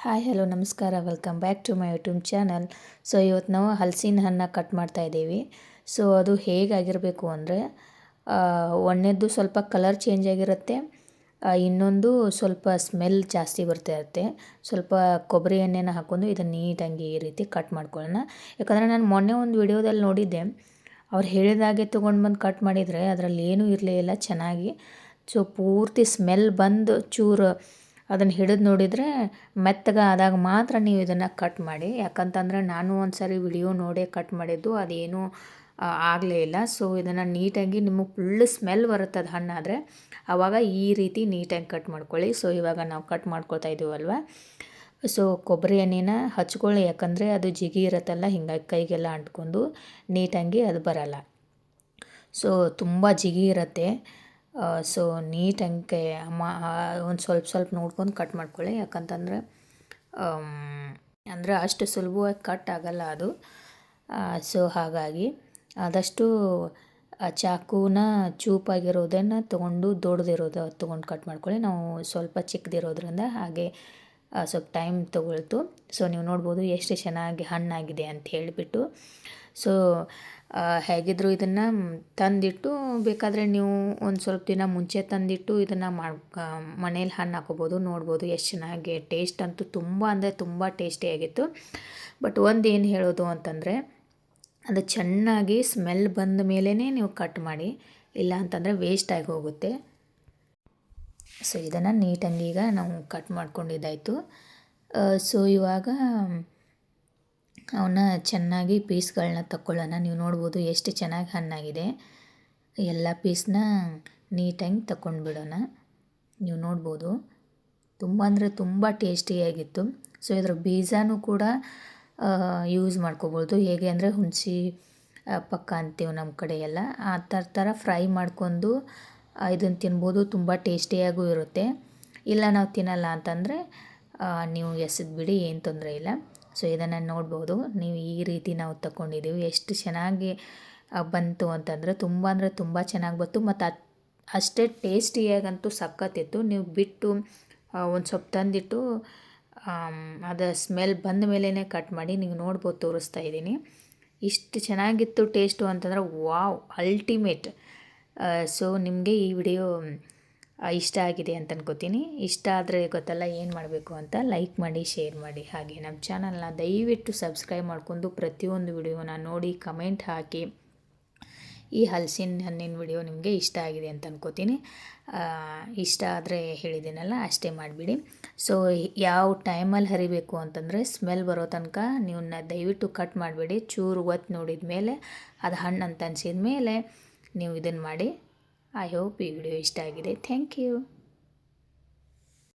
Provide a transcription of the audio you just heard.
Hi hello ನಮಸ್ಕಾರ welcome back to my YouTube channel. So ಇವತ್ತು ನಾವು ಹಲಸಿನ ಹಣ್ಣು ಕಟ್ ಮಾಡ್ತಾ ಇದ್ದೀವಿ. ಸೊ ಅದು ಹೇಗಾಗಿರಬೇಕು ಅಂದರೆ ಒಂದನೇದ್ದು ಸ್ವಲ್ಪ ಕಲರ್ ಚೇಂಜ್ ಆಗಿರುತ್ತೆ, ಇನ್ನೊಂದು ಸ್ವಲ್ಪ ಸ್ಮೆಲ್ ಜಾಸ್ತಿ ಬರ್ತಾ ಇರುತ್ತೆ. ಸ್ವಲ್ಪ ಕೊಬ್ಬರಿ ಎಣ್ಣೆನ ಹಾಕ್ಕೊಂಡು ಇದನ್ನು ನೀಟಾಗಿ ಈ ರೀತಿ ಕಟ್ ಮಾಡ್ಕೊಳ್ಳೋಣ. ಯಾಕಂದರೆ ನಾನು ಮೊನ್ನೆ ಒಂದು ವಿಡಿಯೋದಲ್ಲಿ ನೋಡಿದ್ದೆ, ಅವ್ರು ಹೇಳಿದಾಗೆ ತೊಗೊಂಡು ಬಂದು ಕಟ್ ಮಾಡಿದರೆ ಅದರಲ್ಲಿ ಏನೂ ಇರಲಿಲ್ಲ ಚೆನ್ನಾಗಿ. ಸೊ ಪೂರ್ತಿ ಸ್ಮೆಲ್ ಬಂದು ಚೂರು ಅದನ್ನು ಹಿಡಿದು ನೋಡಿದರೆ ಮೆತ್ತಗೆ ಆದಾಗ ಮಾತ್ರ ನೀವು ಇದನ್ನು ಕಟ್ ಮಾಡಿ. ಯಾಕಂತಂದರೆ ನಾನು ಒಂದು ಸಾರಿ ವಿಡಿಯೋ ನೋಡೇ ಕಟ್ ಮಾಡಿದ್ದು, ಅದೇನೂ ಆಗಲೇ ಇಲ್ಲ. ಸೊ ಇದನ್ನು ನೀಟಾಗಿ ನಿಮಗೆ ಫುಲ್ ಸ್ಮೆಲ್ ಬರುತ್ತೆ ಅದು ಹಣ್ಣಾದರೆ, ಆವಾಗ ಈ ರೀತಿ ನೀಟಾಗಿ ಕಟ್ ಮಾಡ್ಕೊಳ್ಳಿ. ಸೊ ಇವಾಗ ನಾವು ಕಟ್ ಮಾಡ್ಕೊಳ್ತಾ ಇದ್ದೀವಲ್ವ, ಸೊ ಕೊಬ್ಬರಿ ಎಣ್ಣೆನ ಹಚ್ಕೊಳ್ಳಿ. ಯಾಕಂದರೆ ಅದು ಜಿಗಿ ಇರುತ್ತಲ್ಲ, ಹಿಂಗಾಗಿ ಕೈಗೆಲ್ಲ ಅಂಟ್ಕೊಂಡು ನೀಟಾಗಿ ಅದು ಬರಲ್ಲ. ಸೊ ತುಂಬ ಜಿಗಿ ಇರುತ್ತೆ. ಸೊ ನೀಟಾಗಿ ಒಂದು ಸ್ವಲ್ಪ ನೋಡ್ಕೊಂಡು ಕಟ್ ಮಾಡ್ಕೊಳ್ಳಿ. ಯಾಕಂತಂದರೆ ಅಂದರೆ ಅಷ್ಟು ಸುಲಭವಾಗಿ ಕಟ್ ಆಗಲ್ಲ ಅದು. ಸೊ ಹಾಗಾಗಿ ಆದಷ್ಟು ಚಾಕುನ ಚೂಪಾಗಿರೋದನ್ನು ತೊಗೊಂಡು ದೊಡ್ಡದಿರೋದು ತೊಗೊಂಡು ಕಟ್ ಮಾಡ್ಕೊಳ್ಳಿ. ನಾವು ಸ್ವಲ್ಪ ಚಿಕ್ಕದಿರೋದ್ರಿಂದ ಹಾಗೆ ಸ್ವಲ್ಪ ಟೈಮ್ ತೊಗೊಳ್ತು. ಸೊ ನೀವು ನೋಡ್ಬೋದು ಎಷ್ಟು ಚೆನ್ನಾಗಿ ಹಣ್ಣಾಗಿದೆ ಅಂತ ಹೇಳಿಬಿಟ್ಟು. ಸೊ ಹೇಗಿದ್ದರೂ ಇದನ್ನು ತಂದಿಟ್ಟು ಬೇಕಾದರೆ ನೀವು ಒಂದು ಸ್ವಲ್ಪ ದಿನ ಮುಂಚೆ ತಂದಿಟ್ಟು ಇದನ್ನು ಮನೇಲಿ ಹಣ್ಣು ಹಾಕೋಬೋದು. ನೋಡ್ಬೋದು ಎಷ್ಟು ಚೆನ್ನಾಗಿ ಟೇಸ್ಟ್ ಅಂತೂ ತುಂಬ ಅಂದರೆ ತುಂಬ ಟೇಸ್ಟಿಯಾಗಿತ್ತು. ಬಟ್ ಒಂದು ಏನು ಹೇಳೋದು ಅಂತಂದರೆ, ಅದು ಚೆನ್ನಾಗಿ ಸ್ಮೆಲ್ ಬಂದ ಮೇಲೇ ನೀವು ಕಟ್ ಮಾಡಿ, ಇಲ್ಲ ಅಂತಂದರೆ ವೇಸ್ಟಾಗಿ ಹೋಗುತ್ತೆ. ಸೊ ಇದನ್ನು ನೀಟಾಗಿ ಈಗ ನಾವು ಕಟ್ ಮಾಡ್ಕೊಂಡಿದ್ದಾಯಿತು. ಸೊ ಇವಾಗ ಅವನ್ನ ಚೆನ್ನಾಗಿ ಪೀಸ್ಗಳನ್ನ ತಗೊಳ್ಳೋಣ. ನೀವು ನೋಡ್ಬೋದು ಎಷ್ಟು ಚೆನ್ನಾಗಿ ಹಣ್ಣಾಗಿದೆ. ಎಲ್ಲ ಪೀಸ್ನ ನೀಟಾಗಿ ತಗೊಂಡು ಬಿಡೋಣ. ನೀವು ನೋಡ್ಬೋದು ತುಂಬ ಅಂದರೆ ತುಂಬ ಟೇಸ್ಟಿಯಾಗಿತ್ತು. ಸೊ ಇದರ ಬೀಜನೂ ಕೂಡ ಯೂಸ್ ಮಾಡ್ಕೋಬೋದು. ಹೇಗೆ ಅಂದರೆ ಹುಣಸೆ ಪಕ್ಕ ಅಂತೀವಿ ನಮ್ಮ ಕಡೆ ಎಲ್ಲ, ಆ ಥರ ಫ್ರೈ ಮಾಡ್ಕೊಂಡು ಇದನ್ನು ತಿನ್ಬೋದು. ತುಂಬ ಟೇಸ್ಟಿಯಾಗೂ ಇರುತ್ತೆ. ಇಲ್ಲ ನಾವು ತಿನ್ನಲ್ಲ ಅಂತಂದರೆ ನೀವು ಎಸೆದು ಬಿಡಿ, ಏನು ತೊಂದರೆ ಇಲ್ಲ. ಸೊ ಇದನ್ನು ನೋಡ್ಬೋದು ನೀವು, ಈ ರೀತಿ ನಾವು ತಗೊಂಡಿದ್ದೀವಿ. ಎಷ್ಟು ಚೆನ್ನಾಗಿ ಬಂತು ಅಂತಂದರೆ ತುಂಬ ಚೆನ್ನಾಗಿ ಬಂತು. ಮತ್ತು ಅಷ್ಟೇ ಟೇಸ್ಟಿಯಾಗಂತೂ ಸಖತ್ತಿತ್ತು. ನೀವು ಬಿಟ್ಟು ಒಂದು ಸ್ವಲ್ಪ ತಂದಿಟ್ಟು ಅದು ಸ್ಮೆಲ್ ಬಂದ ಮೇಲೇ ಕಟ್ ಮಾಡಿ. ನೀವು ನೋಡ್ಬೋದು, ತೋರಿಸ್ತಾ ಇದ್ದೀನಿ ಇಷ್ಟು ಚೆನ್ನಾಗಿತ್ತು ಟೇಸ್ಟು ಅಂತಂದರೆ ವಾವ್, ಅಲ್ಟಿಮೇಟ್. ಸೊ ನಿಮಗೆ ಈ ವಿಡಿಯೋ ಇಷ್ಟ ಆಗಿದೆ ಅಂತ ಅನ್ಕೋತೀನಿ. ಇಷ್ಟ ಆದರೆ ಗೊತ್ತಲ್ಲ ಏನು ಮಾಡಬೇಕು ಅಂತ, ಲೈಕ್ ಮಾಡಿ, ಶೇರ್ ಮಾಡಿ. ಹಾಗೆ ನಮ್ಮ ಚಾನಲ್ನ ದಯವಿಟ್ಟು ಸಬ್ಸ್ಕ್ರೈಬ್ ಮಾಡ್ಕೊಂಡು ಪ್ರತಿಯೊಂದು ವಿಡಿಯೋನ ನೋಡಿ ಕಮೆಂಟ್ ಹಾಕಿ. ಈ ಹಲಸಿನ ಹಣ್ಣಿನ ವಿಡಿಯೋ ನಿಮಗೆ ಇಷ್ಟ ಆಗಿದೆ ಅಂತ ಅನ್ಕೋತೀನಿ. ಇಷ್ಟ ಆದರೆ ಹೇಳಿದ್ದೀನಲ್ಲ, ಅಷ್ಟೇ ಮಾಡಿಬಿಡಿ. ಸೊ ಯಾವ ಟೈಮಲ್ಲಿ ಹರಿಬೇಕು ಅಂತಂದರೆ, ಸ್ಮೆಲ್ ಬರೋ ತನಕ ನೀವನ್ನ ದಯವಿಟ್ಟು ಕಟ್ ಮಾಡಬೇಡಿ. ಚೂರು ಒತ್ತು ನೋಡಿದ ಮೇಲೆ ಅದು ಹಣ್ಣು ಅಂತ ಅನಿಸಿದ ಮೇಲೆ ನೀವು ಇದನ್ನು ಮಾಡಿ. ಐ ಹೋಪ್ ಈ ವಿಡಿಯೋ ಇಷ್ಟ ಆಗಿದೆ. Thank you.